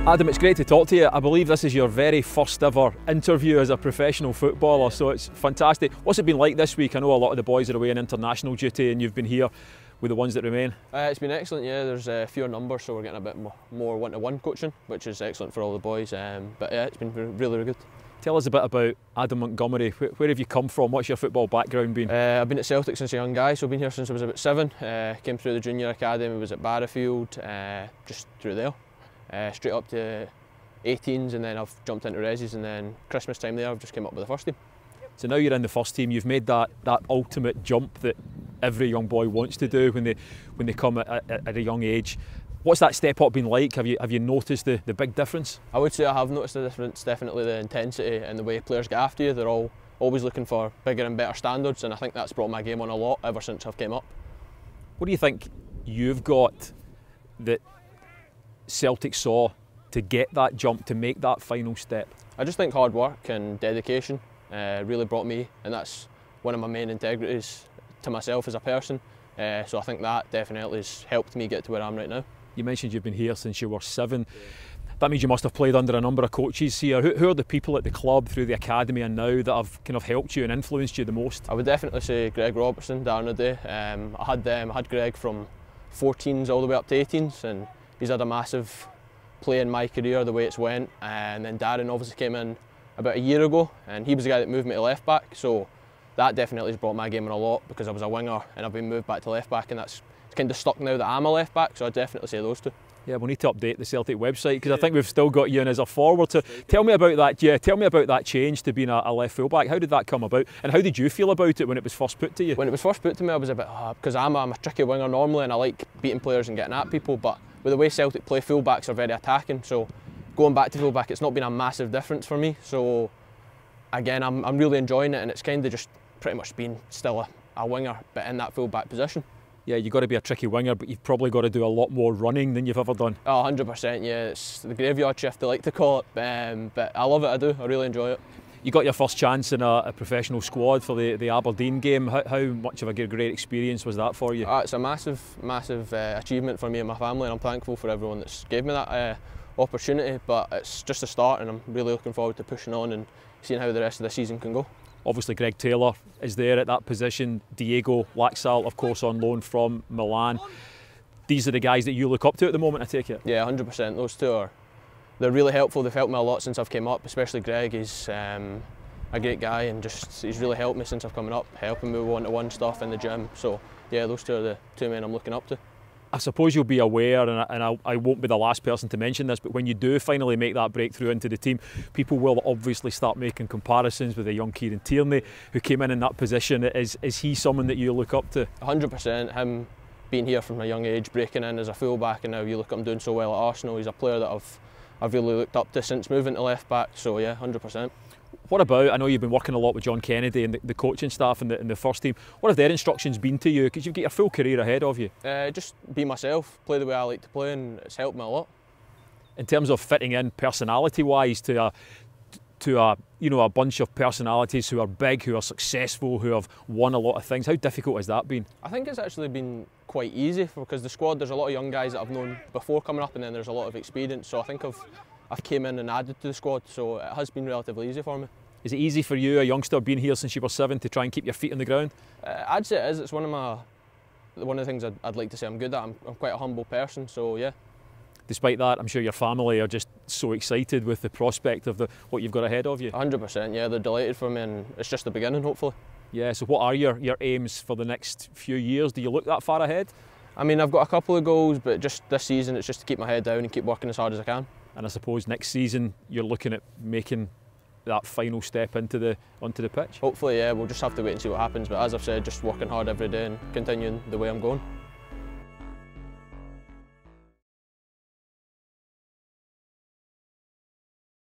Adam, it's great to talk to you. I believe this is your very first ever interview as a professional footballer, so it's fantastic. What's it been like this week? I know a lot of the boys are away on international duty and you've been here with the ones that remain. It's been excellent, yeah. There's fewer numbers, so we're getting a bit more one-to-one coaching, which is excellent for all the boys. But yeah, it's been really good. Tell us a bit about Adam Montgomery. Where have you come from? What's your football background been? I've been at Celtic since a young guy, so I've been here since I was about 7. Came through the junior academy, was at Barrowfield, just through there. Straight up to 18s, and then I've jumped into Resis, and then Christmas time there I've just came up with the first team. So now you're in the first team. You've made that ultimate jump that every young boy wants to do when they come at a young age. What's that step up been like? Have you noticed the big difference? I would say I have noticed the difference. Definitely the intensity and the way players get after you. They're all always looking for bigger and better standards, and I think that's brought my game on a lot ever since I've came up. What do you think you've got that Celtic saw to get that jump, to make that final step? I just think hard work and dedication really brought me, and that's one of my main integrities to myself as a person. So I think that definitely has helped me get to where I am right now. You mentioned you've been here since you were 7. That means you must have played under a number of coaches here. Who are the people at the club, through the academy and now, that have kind of helped you and influenced you the most? I would definitely say Greg Robertson, Darren O'Day. I had Greg from 14s all the way up to 18s, and he's had a massive play in my career, the way it's went. And then Darren obviously came in about a year ago, and he was the guy that moved me to left back. So that definitely has brought my game on a lot, because I was a winger and I've been moved back to left back, and it's kind of stuck now that I'm a left back. So I'd definitely say those two. Yeah, we'll need to update the Celtic website, because I think we've still got you in as a forward. So tell me about that. Yeah, tell me about that change to being a left fullback. How did that come about, and how did you feel about it when it was first put to you? When it was first put to me, I was a bit because I'm a tricky winger normally, and I like beating players and getting at people. But with the way Celtic play, fullbacks are very attacking. So going back to fullback, it's not been a massive difference for me. So again, I'm really enjoying it, and it's kind of just pretty much been still a winger, but in that fullback position. Yeah, you've got to be a tricky winger, but you've probably got to do a lot more running than you've ever done. Oh, 100%, yeah. It's the graveyard shift, they like to call it, but I love it, I do. I really enjoy it. You got your first chance in a professional squad for the Aberdeen game. How much of a great experience was that for you? It's a massive achievement for me and my family, and I'm thankful for everyone that's gave me that opportunity, but it's just a start, and I'm really looking forward to pushing on and seeing how the rest of the season can go. Obviously Greg Taylor is there at that position, Diego Laxalt of course on loan from Milan. These are the guys that you look up to at the moment, I take it? Yeah, 100%. Those two they're really helpful. They've helped me a lot since I've came up, especially Greg. He's a great guy, and he's really helped me since I've come up, helping me with one-to-one stuff in the gym. So yeah, those two are the two men I'm looking up to. I suppose you'll be aware, and I won't be the last person to mention this, but when you do finally make that breakthrough into the team, people will obviously start making comparisons with the young Kieran Tierney who came in that position. Is he someone that you look up to? 100%. Him being here from a young age, breaking in as a full-back, and now you look at him doing so well at Arsenal. He's a player that I've really looked up to since moving to left back, so yeah, 100%. What about, I know you've been working a lot with John Kennedy and the coaching staff in the first team. What have their instructions been to you? Because you've got your full career ahead of you. Just be myself, play the way I like to play, and it's helped me a lot. In terms of fitting in personality-wise to a bunch of personalities who are big, who are successful, who have won a lot of things, how difficult has that been? I think it's actually been quite easy, because the squad, there's a lot of young guys that I've known before coming up, and then there's a lot of experience. So I think I've came in and added to the squad, so it has been relatively easy for me. Is it easy for you, a youngster being here since you were 7, to try and keep your feet on the ground? I'd say it is. It's one of the things I'd like to say I'm good at. I'm quite a humble person, so yeah. Despite that, I'm sure your family are just so excited with the prospect of what you've got ahead of you. 100%, yeah, they're delighted for me, and it's just the beginning, hopefully. Yeah, so what are your aims for the next few years? Do you look that far ahead? I mean, I've got a couple of goals, but just this season it's just to keep my head down and keep working as hard as I can. And I suppose next season you're looking at making that final step onto the pitch? Hopefully, yeah, we'll just have to wait and see what happens, but as I've said, just working hard every day and continuing the way I'm going.